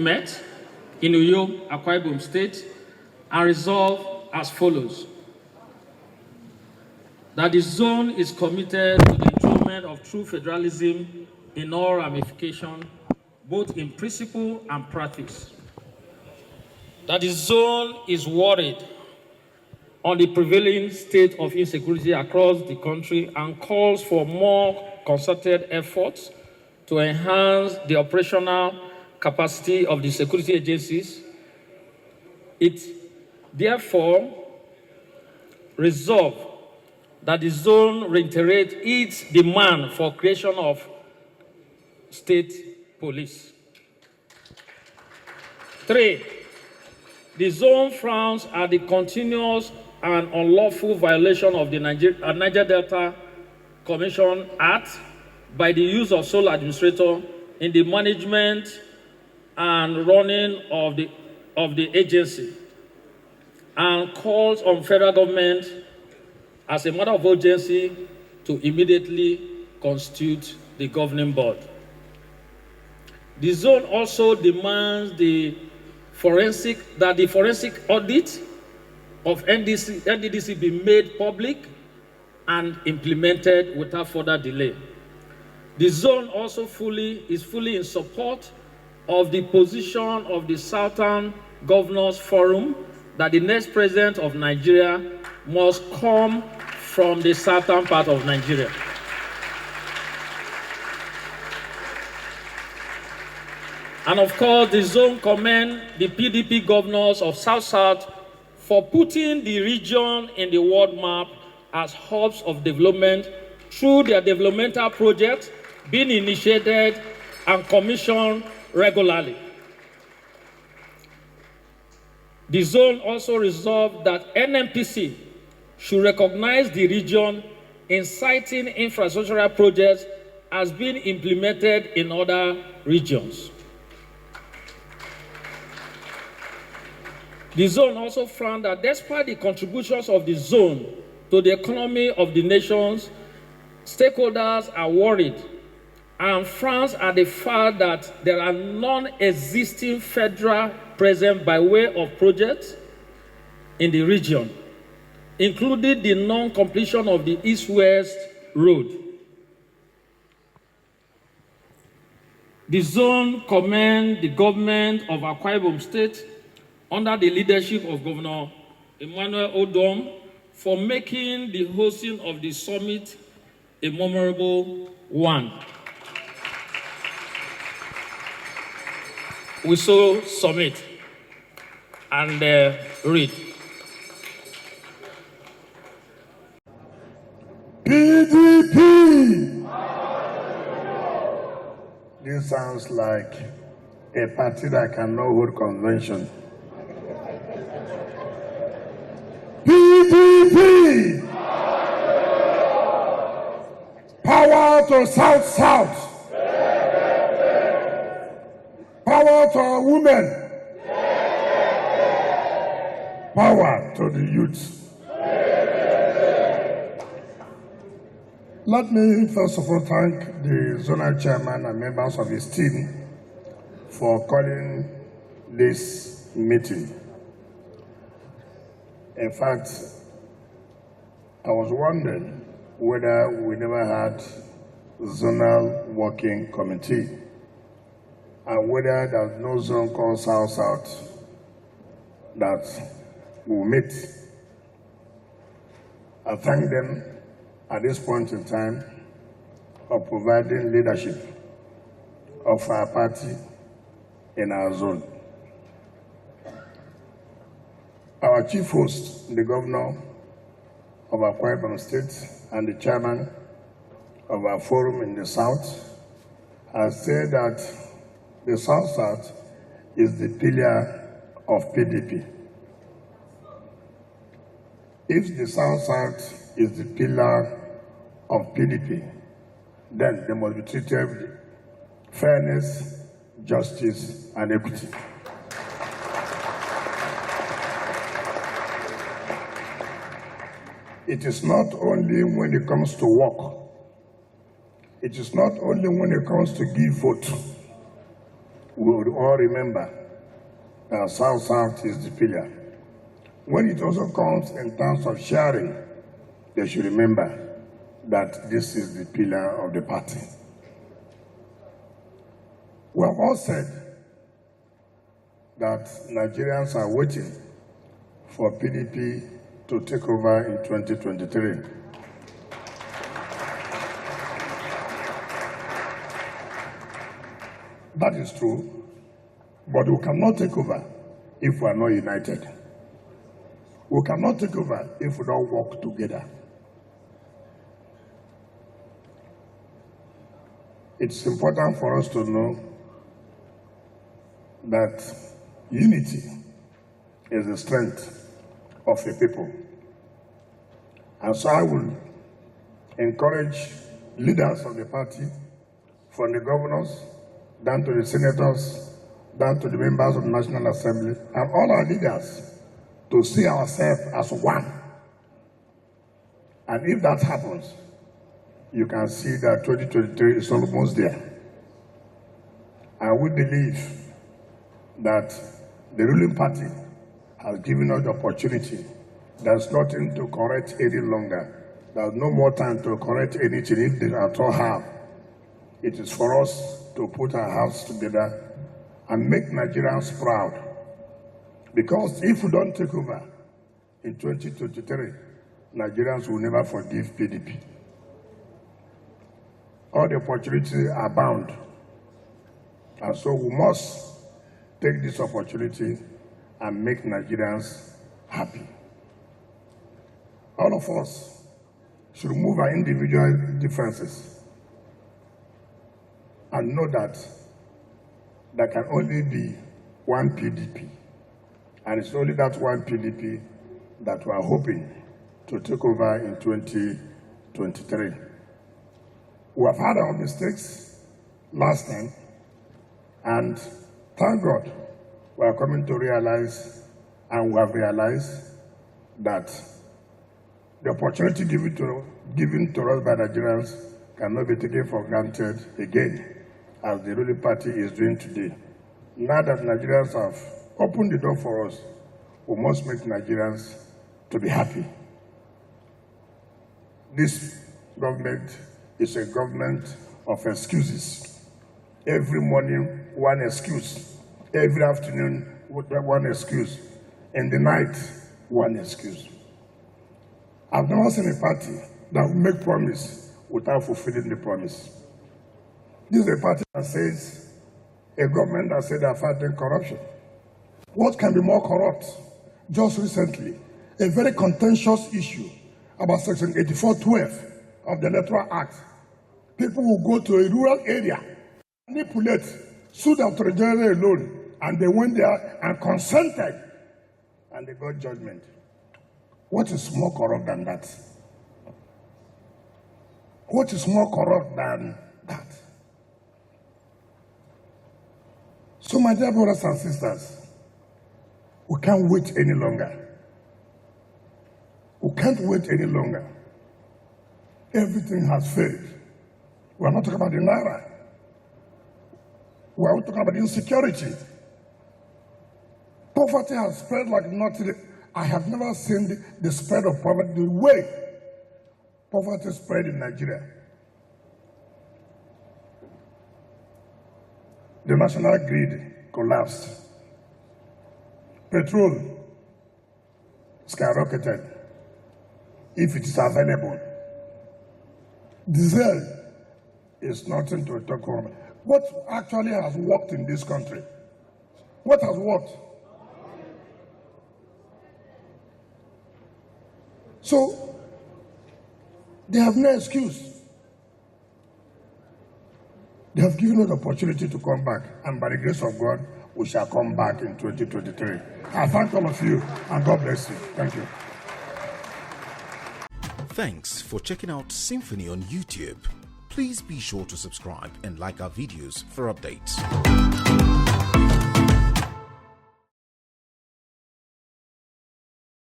met in Uyo, Akwa Ibom State, and resolved as follows: that the zone is committed to the enthronement of true federalism in all ramifications, both in principle and practice. That the zone is worried on the prevailing state of insecurity across the country and calls for more concerted efforts to enhance the operational capacity of the security agencies. It therefore resolved that the zone reiterate its demand for creation of state police. 3, the zone frowns at the continuous and unlawful violation of the Niger Delta Commission Act by the use of sole administrator in the management and running of the agency, and calls on federal government as a matter of urgency to immediately constitute the governing board. The zone also demands that the forensic audit of NDDC be made public and implemented without further delay. The zone also is fully in support of the position of the Southern Governors Forum that the next president of Nigeria must come from the southern part of Nigeria. And of course, the zone commends the PDP governors of South-South for putting the region in the world map as hubs of development through their developmental projects being initiated and commissioned regularly. The zone also resolved that NNPC should recognize the region in citing infrastructural projects as being implemented in other regions. The zone also found that despite the contributions of the zone to the economy of the nations, stakeholders are worried and frowns at the fact that there are non-existing federal presence by way of projects in the region, including the non-completion of the East-West Road. The zone commends the government of Akwa Ibom State under the leadership of Governor Emmanuel Odom for making the hosting of the summit a memorable one. We so submit and read. PDP! This sounds like a party that cannot hold convention. PDP! Power to South-South! Power to our women! Power to the youth! Let me first of all thank the zonal chairman and members of his team for calling this meeting. In fact, I was wondering whether we never had zonal working committee and whether there's no zone called South-South that will meet. I thank them at this point in time of providing leadership of our party in our zone. Our chief host, the governor of Akwa Ibom State and the chairman of our forum in the south, has said that the South-South is the pillar of PDP. If the South-South is the pillar of PDP, then they must be treated with fairness, justice, and equity. It is not only when it comes to work. It is not only when it comes to give vote. we would all remember that South-South is the pillar. When it also comes in terms of sharing, they should remember that this is the pillar of the party. We have all said that Nigerians are waiting for PDP to take over in 2023. That is true, but we cannot take over if we are not united. We cannot take over if we don't work together. It's important for us to know that unity is the strength of a people. And so I will encourage leaders of the party, from the governors, down to the senators, down to the members of the National Assembly, and all our leaders, to see ourselves as one. And if that happens, you can see that 2023 is almost there. And we believe that the ruling party has given us the opportunity. There's nothing to correct any longer. There's no more time to correct anything if they at all have. It is for us to put our hearts together and make Nigerians proud. Because if we don't take over in 2023, Nigerians will never forgive PDP. All the opportunities are bound. And so we must take this opportunity and make Nigerians happy. All of us should remove our individual differences and know that there can only be one PDP. And it's only that one PDP that we are hoping to take over in 2023. We have had our mistakes last time, and thank God we are coming to realize, and we have realized, that the opportunity given to us by Nigerians cannot be taken for granted again, as the ruling party is doing today. Now that Nigerians have opened the door for us, we must make Nigerians to be happy. This government is a government of excuses. Every morning, one excuse. Every afternoon, one excuse. In the night, one excuse. I've never seen a party that will make promise without fulfilling the promise. This is a party that says, a government that said they're fighting corruption. What can be more corrupt? Just recently, a very contentious issue about Section 8412 of the Electoral Act. People will go to a rural area, manipulate, sue the Attorney General alone, and they went there and consented, and they got judgment. What is more corrupt than that? What is more corrupt than that? So, my dear brothers and sisters, we can't wait any longer. We can't wait any longer. Everything has failed. We are not talking about the naira. We are talking about insecurity. Poverty has spread like nothing. I have never seen the spread of poverty the way poverty spread in Nigeria. The national grid collapsed. Petrol skyrocketed, if it is available. Diesel is nothing to talk about. What actually has worked in this country? What has worked? So, they have no excuse. They have given us the opportunity to come back, and by the grace of God, we shall come back in 2023. I thank all of you, and God bless you. Thank you. Thanks for checking out SYMFONI on YouTube. Please be sure to subscribe and like our videos for updates.